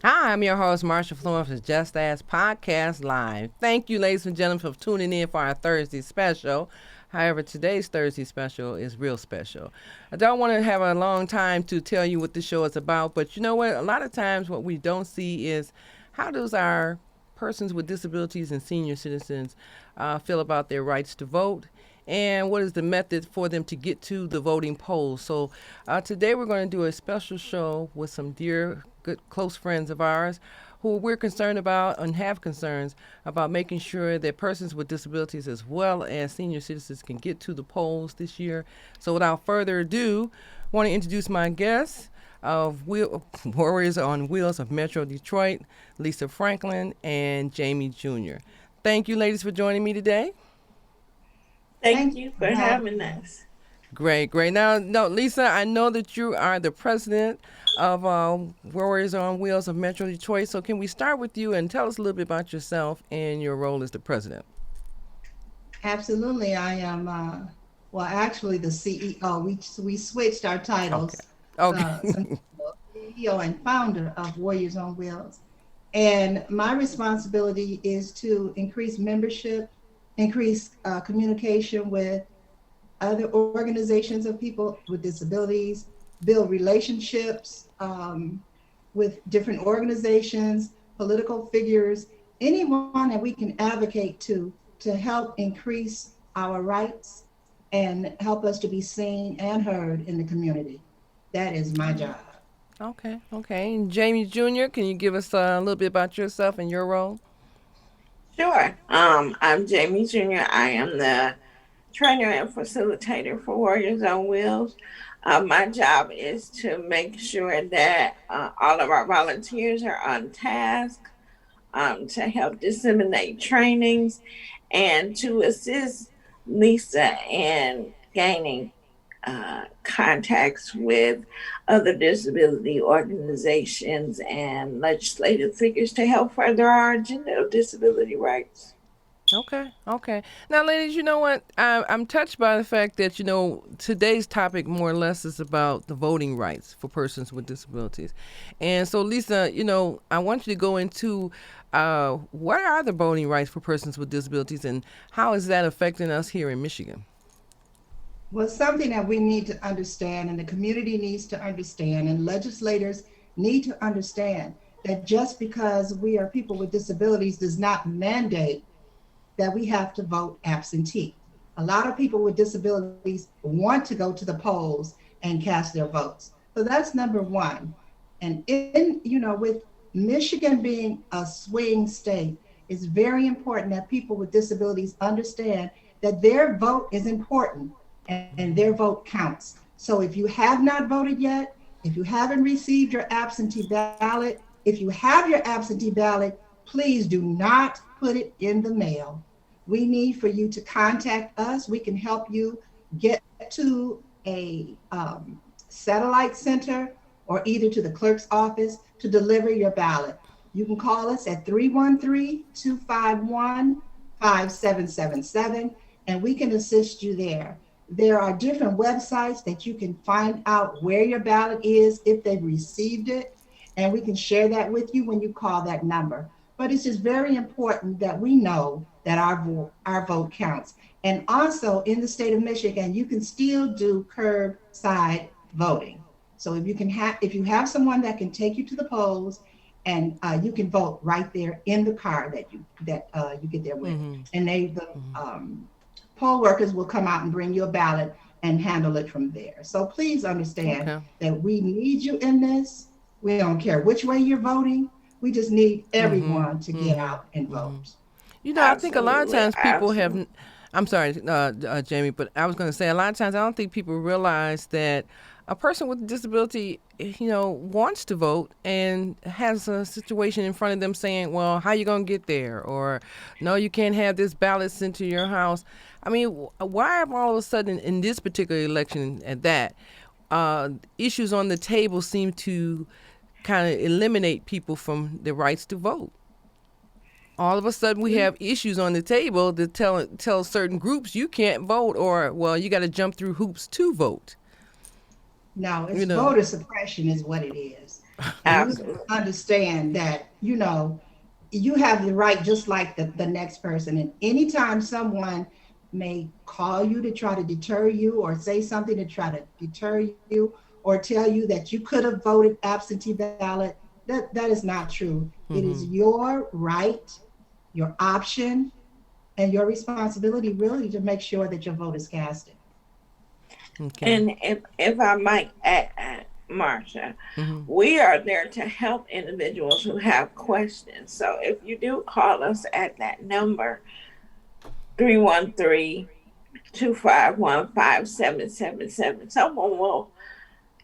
Hi, I'm your host, Marsha Florence of Just Ask Podcast Live. Thank you, ladies and gentlemen, for tuning in for our Thursday special. However, today's Thursday special is real special. I don't want to have a long time to tell you what the show is about, but you know what? A lot of times what we don't see is how does our persons with disabilities and senior citizens feel about their rights to vote, and what is the method for them to get to the voting polls. So today we're going to do a special show with some dear, good, close friends of ours who we're concerned about and have concerns about making sure that persons with disabilities as well as senior citizens can get to the polls this year. So without further ado, I want to introduce my guests of Warriors on Wheels of Metro Detroit, Lisa Franklin and Jaime Junior. Thank you, ladies, for joining me today. Thank you for having us. Great. Now, Lisa, I know that you are the president of Warriors on Wheels of Metro Detroit. So can we start with you and tell us a little bit about yourself and your role as the president? Absolutely. I am, actually the CEO. We switched our titles. Okay. CEO and founder of Warriors on Wheels. And my responsibility is to increase membership, increase communication with other organizations of people with disabilities, build relationships with different organizations, political figures, anyone that we can advocate to help increase our rights and help us to be seen and heard in the community. That is my job. Okay. And Jaime Jr., can you give us a little bit about yourself and your role? Sure. I'm Jaime Junior. I am the trainer and facilitator for Warriors on Wheels. My job is to make sure that all of our volunteers are on task, to help disseminate trainings, and to assist Lisa in gaining contacts with other disability organizations and legislative figures to help further our agenda of disability rights. Okay. Now, ladies, you know what? I'm touched by the fact that, today's topic more or less is about the voting rights for persons with disabilities. And so, Lisa, I want you to go into what are the voting rights for persons with disabilities and how is that affecting us here in Michigan? Well, something that we need to understand and the community needs to understand and legislators need to understand that just because we are people with disabilities does not mandate that we have to vote absentee. A lot of people with disabilities want to go to the polls and cast their votes. So that's number one. And with Michigan being a swing state, it's very important that people with disabilities understand that their vote is important and their vote counts. So if you have not voted yet, if you haven't received your absentee ballot, if you have your absentee ballot, please do not put it in the mail. We need for you to contact us. We can help you get to a satellite center or either to the clerk's office to deliver your ballot. You can call us at 313-251-5777 and we can assist you there. There are different websites that you can find out where your ballot is, if they've received it, and we can share that with you when you call that number. But it's just very important that we know that our vote counts. And also in the state of Michigan, you can still do curbside voting. So if you have someone that can take you to the polls, and you can vote right there in the car that you get there with, and the poll workers will come out and bring you a ballot and handle it from there. So please understand that we need you in this. We don't care which way you're voting. We just need Mm-hmm. everyone to get Mm-hmm. out and Mm-hmm. vote. I think a lot of Absolutely, times people have. absolutely. I'm sorry, Jamie, but I was going to say a lot of times I don't think people realize that a person with a disability, wants to vote and has a situation in front of them saying, "Well, how you going to get there?" or "No, you can't have this ballot sent to your house." I mean, why have all of a sudden in this particular election at that issues on the table seem to kind of eliminate people from the rights to vote? All of a sudden we have issues on the table that tell certain groups you can't vote, or well, you got to jump through hoops to vote. No, it's You know. voter suppression is what it is. And we Absolutely. understand that, you have the right just like the next person. And anytime someone may call you to try to deter you or say something to try to deter you or tell you that you could have voted absentee ballot, that is not true. It is Mm-hmm. your right, your option, and your responsibility really to make sure that your vote is casted. Okay. And if I might add, Marsha, Mm-hmm. we are there to help individuals who have questions. So if you do call us at that number, 313-251-5777, someone will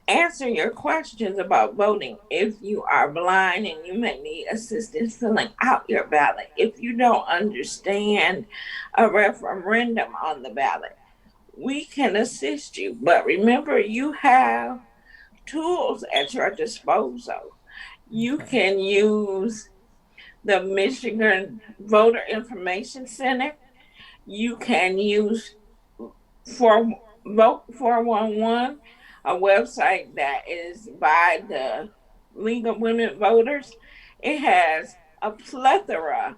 answer your questions about voting. If you are blind and you may need assistance filling out your ballot, if you don't understand a referendum on the ballot, we can assist you. But remember, you have tools at your disposal. You Okay. can use the Michigan Voter Information Center. You can use for Vote 411, a website that is by the League of Women Voters. It has a plethora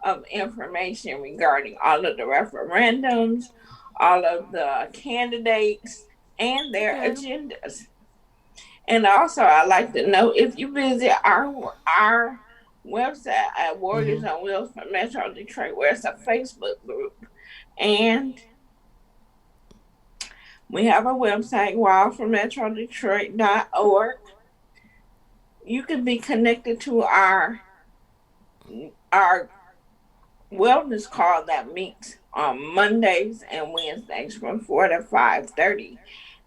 of information regarding all of the referendums, all of the candidates, and their Okay. agendas. And also, I like to know if you visit our website at Warriors Mm-hmm. on Wheels for Metro Detroit, where it's a Facebook group, and we have a website, wildformetrodetroit.org. You can be connected to our wellness call that meets on Mondays and Wednesdays from 4 to 5:30.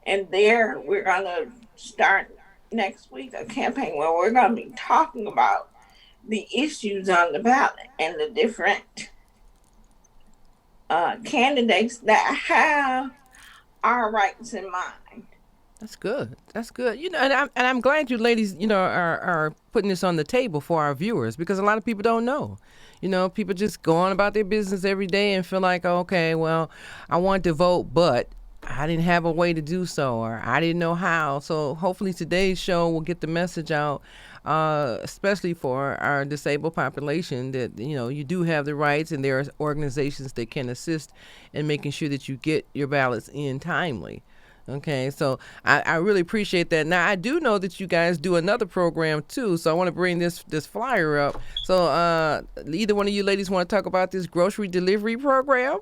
And there we're gonna start next week a campaign where we're gonna be talking about the issues on the ballot and the different candidates that have our rights in mind. That's good. That's good. And I'm glad you ladies, are putting this on the table for our viewers because a lot of people don't know. People just go on about their business every day and feel like, okay, well, I want to vote, but I didn't have a way to do so, or I didn't know how. So hopefully today's show will get the message out, especially for our disabled population, that you do have the rights, and there are organizations that can assist in making sure that you get your ballots in timely. Okay, so I really appreciate that. Now I do know that you guys do another program too, so I want to bring this flyer up. So either one of you ladies want to talk about this grocery delivery program?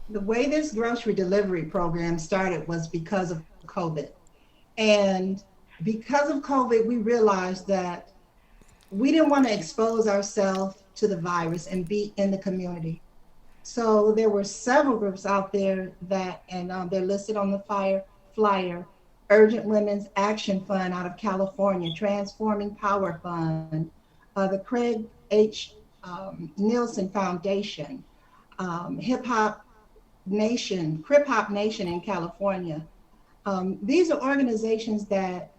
The way this grocery delivery program started was because of COVID. And because of COVID, we realized that we didn't want to expose ourselves to the virus and be in the community. So there were several groups out there that, and they're listed on the flyer: Urgent Women's Action Fund out of California, Transforming Power Fund, the Craig H. Nielsen Foundation, Hip Hop Crip Hop Nation in California. These are organizations that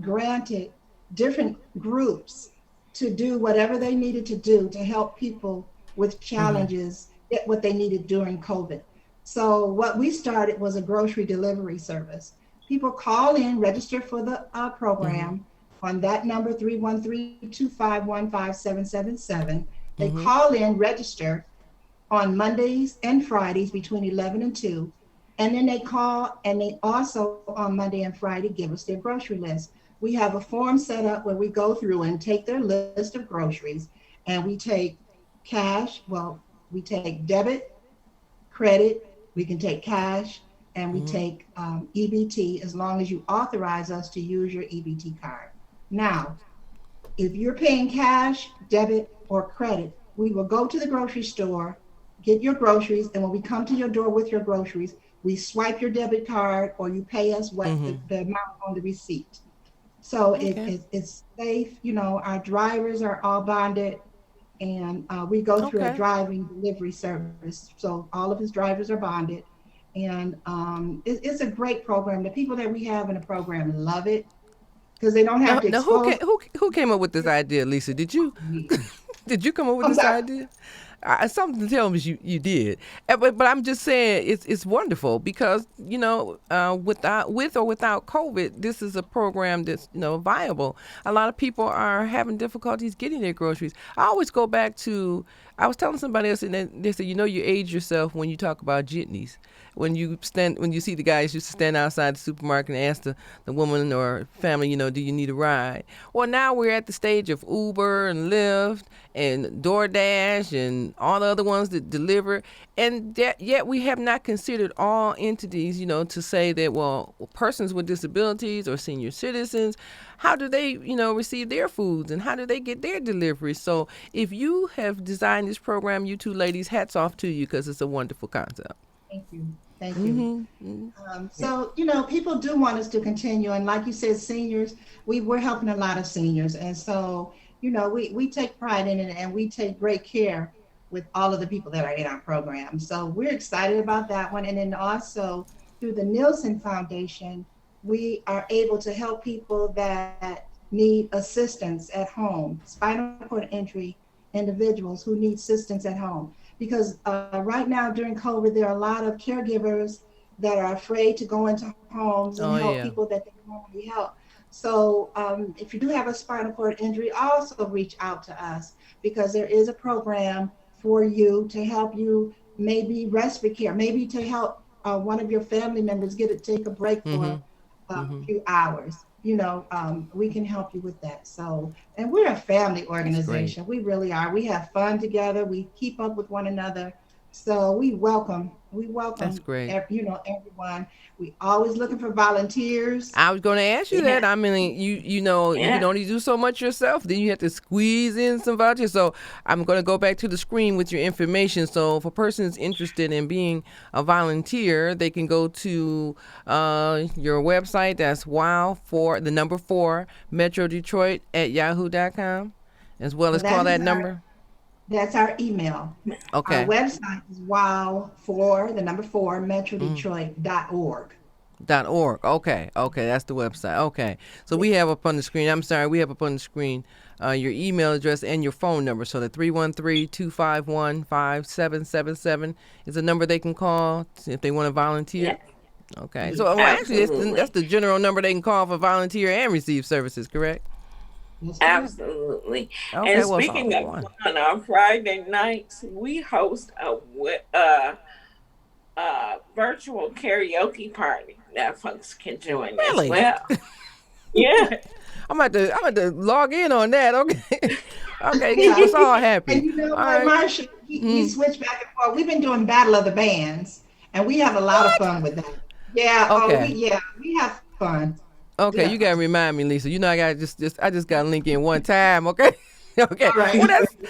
granted different groups to do whatever they needed to do to help people with Mm-hmm. challenges get what they needed during COVID. So what we started was a grocery delivery service. People call in, register for the Mm-hmm. program on that number 313-251-5777. They Mm-hmm. call in, register on Mondays and Fridays between 11 and 2. And then they call and they also on Monday and Friday give us their grocery list. We have a form set up where we go through and take their list of groceries, and we take cash. Well, we take debit, credit, we can take cash, and we Mm-hmm. take EBT as long as you authorize us to use your EBT card. Now, If you're paying cash, debit, or credit, we will go to the grocery store, get your groceries, and when we come to your door with your groceries, we swipe your debit card or you pay us what Mm-hmm. the amount on the receipt. So Okay. it's safe. Our drivers are all bonded, and we go through a Okay. driving delivery service. So all of his drivers are bonded, and it's a great program. The people that we have in the program love it because they don't have to Now, who expose came who came up with this idea, Lisa? Did you me. did you come up with I'm this sorry. idea? Something tells me you did. But I'm just saying it's wonderful because with or without COVID, this is a program that's viable. A lot of people are having difficulties getting their groceries. I always go back to I was telling somebody else, and they said you age yourself when you talk about jitneys. When you see the guys used to stand outside the supermarket and ask the woman or family, do you need a ride? Well, now we're at the stage of Uber and Lyft and DoorDash and all the other ones that deliver, and yet we have not considered all entities, to say that well, persons with disabilities or senior citizens, how do they, receive their foods and how do they get their deliveries? So if you have designed this program, you two ladies, hats off to you because it's a wonderful concept. Thank you. Thank you. Mm-hmm. People do want us to continue. And like you said, seniors, we're helping a lot of seniors. And so, we take pride in it and we take great care with all of the people that are in our program. So we're excited about that one. And then also through the Nielsen Foundation, we are able to help people that need assistance at home, spinal cord injury individuals who need assistance at home. Because right now during COVID, there are a lot of caregivers that are afraid to go into homes and Oh help yeah. people that they normally help. So if you do have a spinal cord injury, also reach out to us because there is a program for you to help you, maybe respite care, maybe to help one of your family members take a break Mm-hmm. for a Mm-hmm. few hours. We can help you with that. So, and we're a family That's great. organization. We really are. We have fun together. We keep up with one another. So we That's welcome, great. everyone. We always looking for volunteers. I was going to ask you Yeah, that. I mean, you can yeah. only do so much yourself. Then you have to squeeze in some volunteers. So I'm going to go back to the screen with your information. So if a person is interested in being a volunteer, they can go to your website. That's wow for the number 4 Metro Detroit at yahoo.com, as well Well, as call that is that number. that's our email. Our Okay. website is wow for the number 4 Mm. metrodetroit.org. .org. Okay, okay, that's the website. Okay, so we have up on the screen. I'm sorry, we have up on the screen your email address and your phone number. So the 313-251-5777 is a number they can call if they want to volunteer. Yeah, Okay, so Yes, well, actually, that's absolutely. the general number they can call for volunteer and receive services. Correct? that's correct. Absolutely. Okay, And well, it's all speaking of one. fun, on Friday nights, we host a virtual karaoke party that folks can join as Really? well. Yeah. I'm about to log in on that. Okay, okay, keep Yeah. us all happy. And you know All what, right. Marsha, we Mm. switch back and forth. We've been doing Battle of the Bands, and we have a lot of What? fun with that. Yeah. Oh, Okay. we have fun. We have Okay, fun. you gotta remind me, Lisa. I got I just got to link in one time. Okay, okay. All right. Well,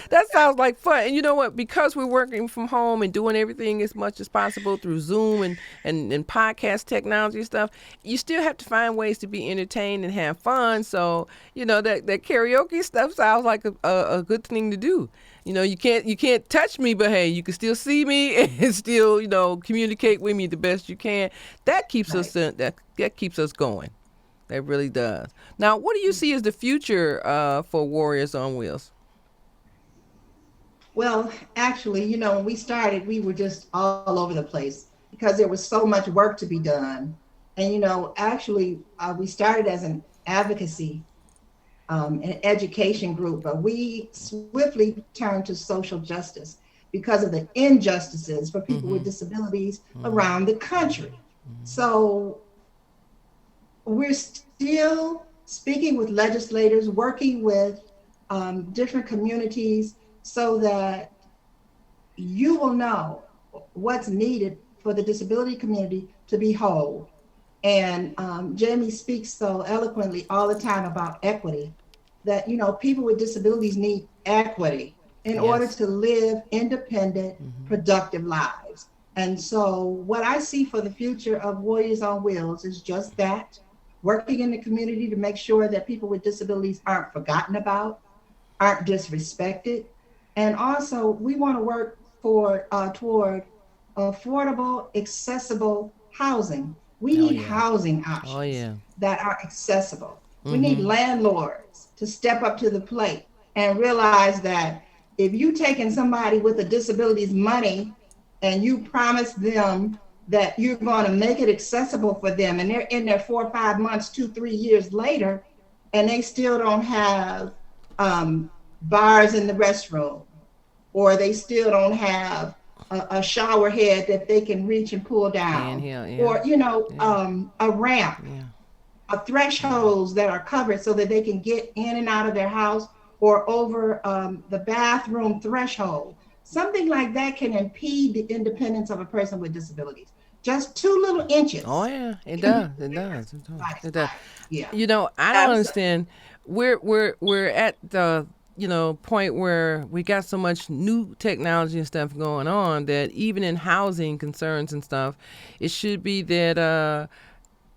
that sounds like fun. And you know what? Because we're working from home and doing everything as much as possible through Zoom and podcast technology and stuff, you still have to find ways to be entertained and have fun. So that karaoke stuff sounds like a good thing to do. You can't touch me, but hey, you can still see me and still communicate with me the best you can. That keeps Right. us that keeps us going. That really does. Now, what do you see as the future for Warriors on Wheels? Well, actually, when we started, we were just all over the place because there was so much work to be done. And actually, we started as an advocacy an education group, but we swiftly turned to social justice because of the injustices for people with Mm-hmm. disabilities Mm-hmm. around the country. So we're still speaking with legislators, working with different communities so that you will know what's needed for the disability community to be whole. And Jamie speaks so eloquently all the time about equity. that, people with disabilities need equity in order Yes. to live independent, productive lives. And so, what I see for the future of Warriors on Wheels is just that, working in the community to make sure that people with disabilities aren't forgotten about, aren't disrespected. And also, we want to work toward affordable, accessible housing. We Oh need yeah. housing Oh options yeah. that are accessible. We need Mhm. landlords to step up to the plate and realize that if you taking somebody with a disability's money and you promise them that you're going to make it accessible for them, and they're in there 4 or 5 months, 2, 3 years later, and they still don't have bars in the restroom, or they still don't have a shower head that they can reach and pull down, Handheld. Yeah. or Yeah. a ramp, Yeah. thresholds that are covered so that they can get in and out of their house, or over the bathroom threshold. Something like that can impede the independence of a person with disabilities. Just 2 little inches Oh yeah. It can be does. the It does. difference It in does. somebody's It does. life. Yeah, I don't Absolutely. understand. We're at the point where we got so much new technology and stuff going on that even in housing concerns and stuff, it should be that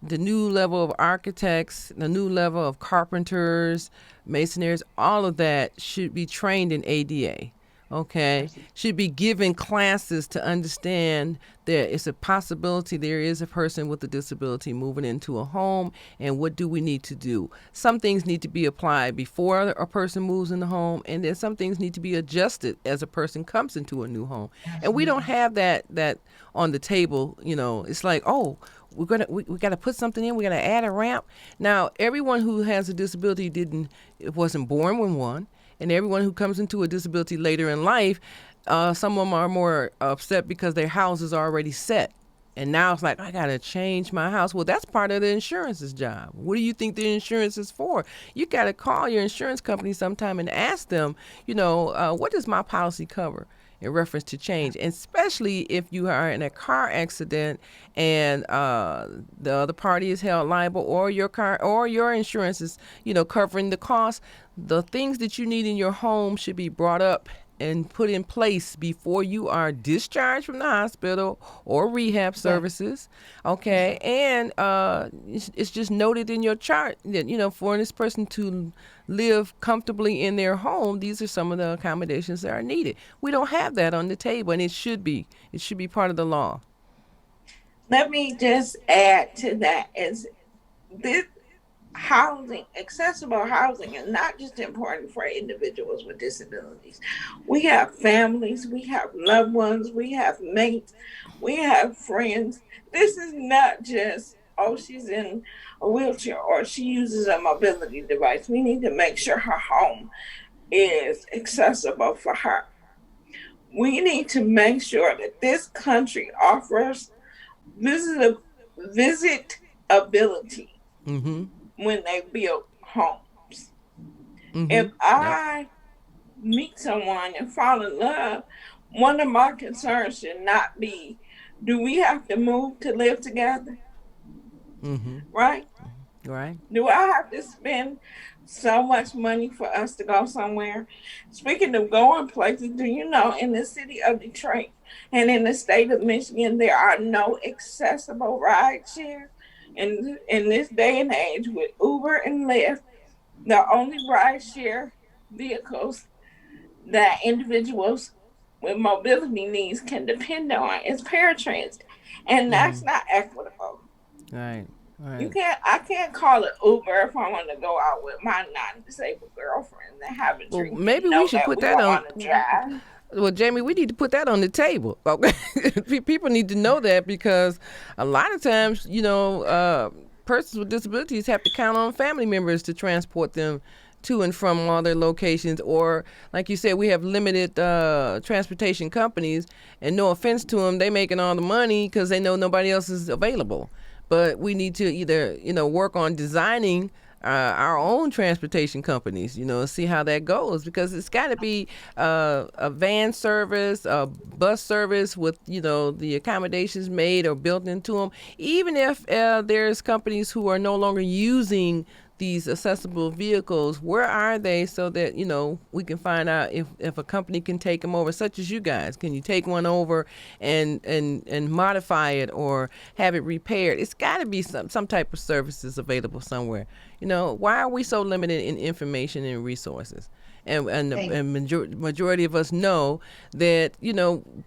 the new level of architects, the new level of carpenters, masonries, all of that should be trained in ADA. Okay, absolutely. should be given classes to understand that it's a possibility there is a person with a disability moving into a home, and what do we need to do. Some things need to be applied before a person moves in the home, and then some things need to be adjusted as a person comes into a new home. And we don't Absolutely. have that on the table. It's like, oh, we got to put something in, we got to add a ramp. Now everyone who has a disability wasn't born with one, and everyone who comes into a disability later in life, some of them are more upset because their house is already set, and now it's like, I gotta change my house. Well, that's part of the insurance's job. What do you think the insurance is for? You gotta call your insurance company sometime and ask them, what does my policy cover in reference to change, and especially if you are in a car accident and the other party is held liable, or your car or your insurance is covering the cost. The things that you need in your home should be brought up and put in place before you are discharged from the hospital or rehab Exactly. services. Okay, Exactly. and it's just noted in your chart that for this person to live comfortably in their home, these are some of the accommodations that are needed. We don't have that on the table, and it should be part of the law. Let me just add to that is this housing, accessible housing is not just important for individuals with disabilities. We have families, we have loved ones, we have mates, we have friends. This is not just, oh, she's in a wheelchair or she uses a mobility device. We need to make sure her home is accessible for her. We need to make sure that this country offers visit visitability Mm-hmm. when they build homes. Mm-hmm. If Yep. I meet someone and fall in love, one of my concerns should not be, do we have to move to live together? Mm-hmm. Right? Right. Do I have to spend so much money for us to go somewhere? Speaking of going places, do you know in the city of Detroit and in the state of Michigan, there are no accessible ride shares? In this day and age with Uber and Lyft, the only ride share vehicles that individuals with mobility needs can depend on is paratransit. And Mm-hmm. that's not equitable. Right. You Right. can't I can't call it Uber if I want to go out with my non-disabled girlfriend and have a Well, drink and maybe we know should that put we that don't on. want to drive. Well, Jamie, we need to put that on the table. Okay, people need to know that, because a lot of times, persons with disabilities have to count on family members to transport them to and from all their locations, or like you said, we have limited transportation companies, and no offense to them, they making all the money because they know nobody else is available. But we need to either work on designing our own transportation companies, see how that goes, because it's got to be a van service, a bus service with, the accommodations made or built into them. Even if there's companies who are no longer using these accessible vehicles, where are they, so that we can find out if a company can take them over, such as you guys. Can you take one over and modify it or have it repaired? It's got to be some type of services available somewhere. Why are we so limited in information and resources? And the Thank majority of us know that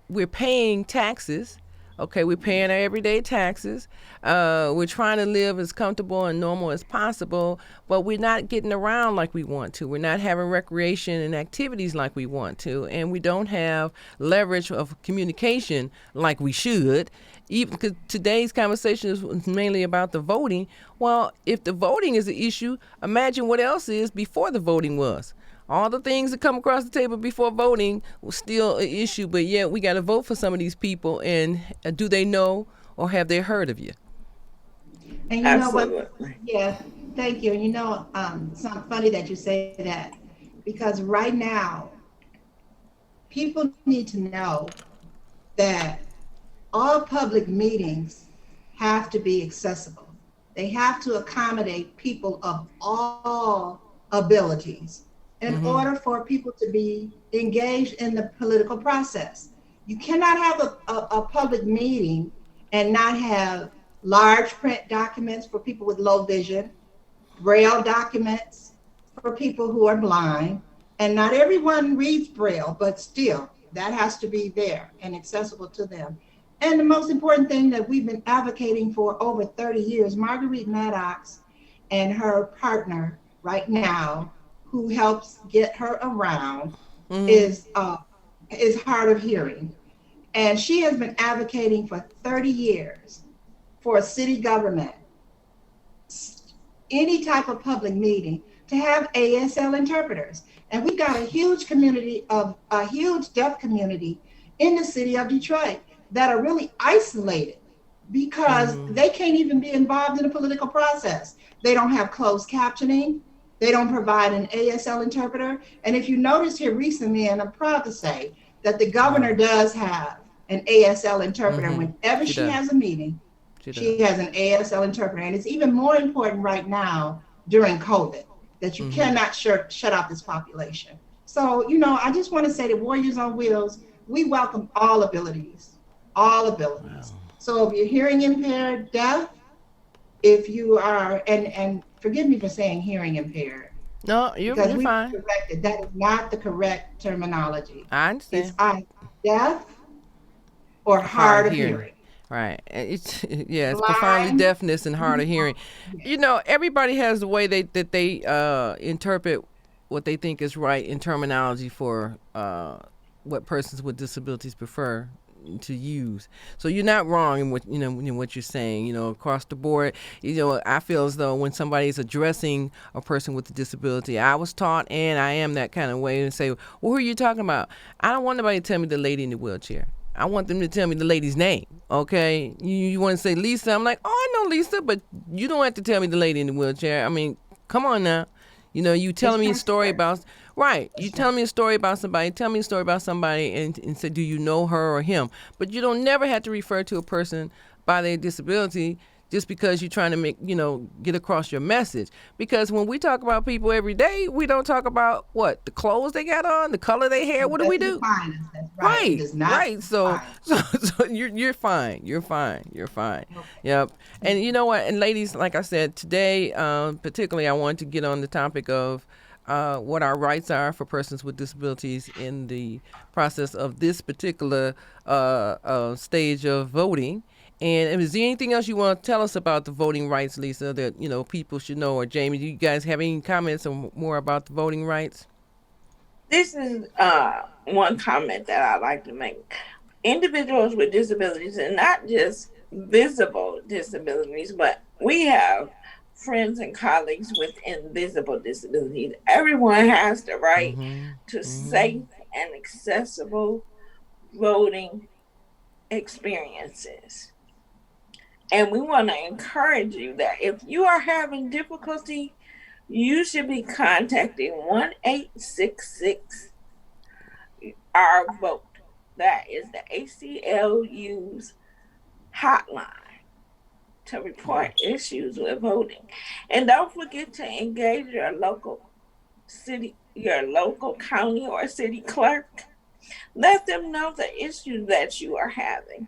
we're paying taxes. Okay, we're paying our everyday taxes. We're trying to live as comfortable and normal as possible, but we're not getting around like we want to. We're not having recreation and activities like we want to, and we don't have leverage of communication like we should. Even because today's conversation is mainly about the voting. Well, if the voting is the issue, imagine what else is before the voting was. All the things that come across the table before voting was still an issue, but yet we got to vote for some of these people. And do they know or have they heard of you? And you know what? Absolutely. Yeah, thank you. And it's not funny that you say that, because right now, people need to know that all public meetings have to be accessible. They have to accommodate people of all abilities in Mm-hmm. order for people to be engaged in the political process. You cannot have a public meeting and not have large print documents for people with low vision, Braille documents for people who are blind. And not everyone reads Braille, but still, that has to be there and accessible to them. And the most important thing that we've been advocating for over 30 years, Marguerite Maddox and her partner right now, who helps get her around, Mm-hmm. is hard of hearing. And she has been advocating for 30 years for a city government, any type of public meeting, to have ASL interpreters. And we got a huge deaf community in the city of Detroit that are really isolated because Mm-hmm. they can't even be involved in the political process. They don't have closed captioning. They don't provide an ASL interpreter. And if you notice here recently, and I'm proud to say that the governor does have an ASL interpreter. Mm-hmm. Whenever She she does. has a meeting, She does. she has an ASL interpreter. And it's even more important right now during COVID that you Mm-hmm. cannot shut out this population. So, I just want to say that Warriors on Wheels, we welcome all abilities, all abilities. Wow. So if you're hearing impaired, deaf, if you are, and forgive me for saying hearing impaired, No, you're because you're we've fine. been corrected. That is not the correct terminology. I It's understand. either deaf or Hard hard of of hearing. hearing. Right. It's yeah, it's profoundly Blind, deafness and hard of you hearing. are, yes, Everybody has the way they interpret what they think is right in terminology for what persons with disabilities prefer to use. So you're not wrong in what you're saying. Across the board. I feel as though when somebody is addressing a person with a disability, I was taught, and I am that kind of way, and say, "Well, who are you talking about?" I don't want nobody to tell me the lady in the wheelchair. I want them to tell me the lady's name. Okay, you want to say Lisa? I'm like, oh, I know Lisa, but you don't have to tell me the lady in the wheelchair. I mean, come on now. You it's telling me a story transparent. about right. You That's right. telling me a story about somebody. Tell me a story about somebody, and say, do you know her or him? But you don't never have to refer to a person by their disability just because you're trying to get across your message. Because when we talk about people every day, we don't talk about what the clothes they got on, the color of their hair. It What do we doesn't do? define us. That's right. It Right, does not right. So, define so, so you're fine. You're fine. You're fine. us. Okay. Yep. And you know what? And ladies, like I said today, particularly, I wanted to get on the topic of what our rights are for persons with disabilities in the process of this particular stage of voting. And is there anything else you want to tell us about the voting rights, Lisa, that people should know? Or Jamie, do you guys have any comments or more about the voting rights? This is one comment that I like to make. Individuals with disabilities, and not just visible disabilities, but we have friends and colleagues with invisible disabilities. Everyone has the right Mm-hmm. to Mm-hmm. safe and accessible voting experiences. And we want to encourage you that if you are having difficulty, you should be contacting 1-866 our vote. That is the ACLU's hotline. to report issues with voting. And don't forget to engage your local county or city clerk. Let them know the issue that you are having.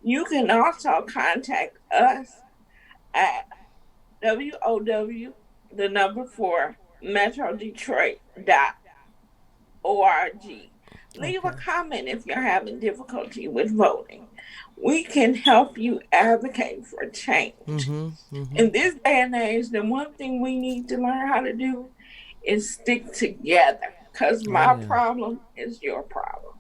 You can also contact us at WOW, the number 4, metrodetroit.org. Leave a Okay. comment if you're having difficulty with voting. We can help you advocate for change. Mm-hmm. Mm-hmm. In this day and age, the one thing we need to learn how to do is stick together because Oh my yeah. problem is your problem.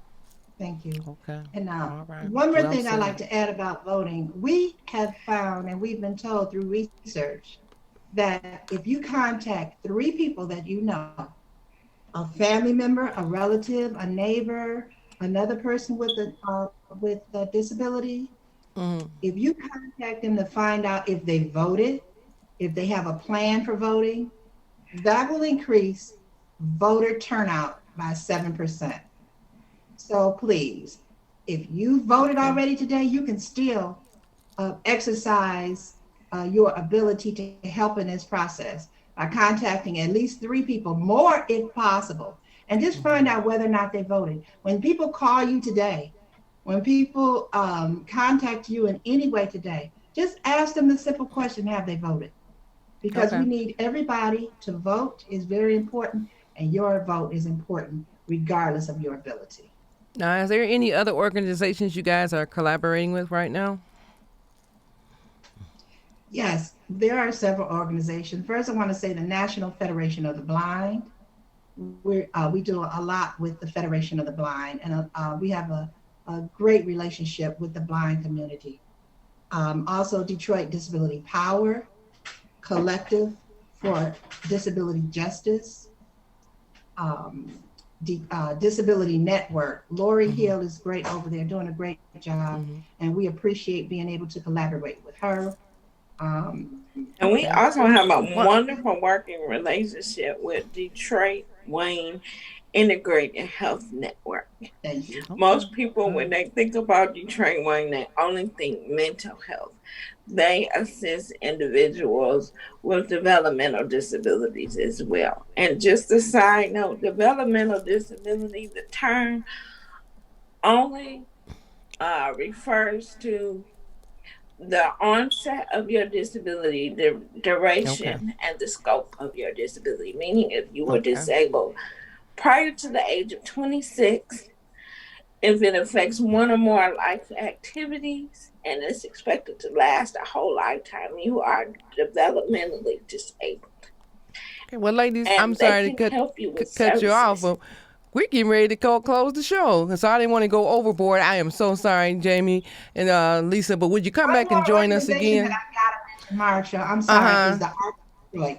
Thank you. Okay. And All right. one more Well thing I said. like to add about voting, we have found and we've been told through research that if you contact three people that you know, a family member, a relative, a neighbor, another person with a disability, Mm-hmm. if you contact them to find out if they voted, if they have a plan for voting, that will increase voter turnout by 7%. So please, if you voted Okay. already today, you can still exercise your ability to help in this process by contacting at least three people, more if possible, and just find Mm-hmm. out whether or not they voted. When people call you today, when people contact you in any way today, just ask them the simple question, have they voted? Because we Okay. need everybody to vote is very important, and your vote is important regardless of your ability. Now, is there any other organizations you guys are collaborating with right now? Yes, there are several organizations. First, I want to say the National Federation of the Blind. We do a lot with the Federation of the Blind, and we have a great relationship with the blind community. Also, Detroit Disability Power Collective for Disability Justice, um, Disability Network. Lori Mm-hmm. Hill is great over there, doing a great job, Mm-hmm. and we appreciate being able to collaborate with her. Um, And we Okay. also have a What? wonderful working relationship with Detroit Wayne Integrated Health Network. Thank you. Okay. Most people, Good. when they think about Detroit Wayne, they only think mental health. They assist individuals with developmental disabilities as well. And just a side note, developmental disability, the term only refers to the onset of your disability, the Okay. duration, and the scope of your disability. Meaning, if you were Okay. disabled prior to the age of 26, if it affects one or more life activities and it's expected to last a whole lifetime, you are developmentally disabled. Okay. Well, ladies, I'm And they sorry to can help you with cut you off, services. but we're getting ready to close the show. So I didn't want to go overboard. I am so sorry, Jamie and Lisa, but would you come One back and more join us organization that again? I gotta mention, Marsha, I'm Uh sorry, is huh. the Arc of Detroit.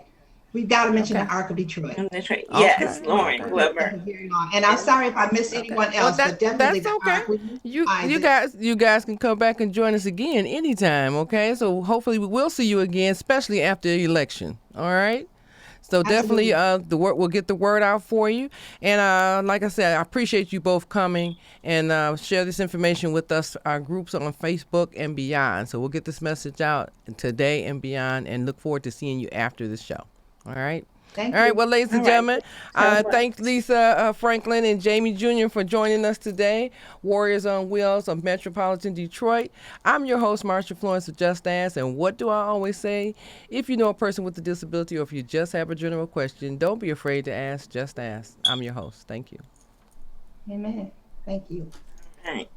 We've got to mention the Okay. Arc of Detroit. And that's right. Okay. Yes, Lauren Okay. Been Glover. for very long. And I'm And sorry if I missed Okay. anyone Well, else, but definitely that's the okay. Arc. We utilize You it. guys can come back and join us again anytime. Okay. So hopefully we will see you again, especially after the election. All right. So definitely, Absolutely. the word we'll get the word out for you. And like I said, I appreciate you both coming and share this information with us, our groups on Facebook and beyond. So we'll get this message out today and beyond, and look forward to seeing you after the show. All right. All Thank right. you. Well, ladies all and right. gentlemen, So much. thank Lisa Franklin and Jamie Junior for joining us today. Warriors on Wheels of Metropolitan Detroit. I'm your host, Marsha Florence of Just Ask. And what do I always say? If you know a person with a disability or if you just have a general question, don't be afraid to ask. Just ask. I'm your host. Thank you. Amen. Thank you. All right.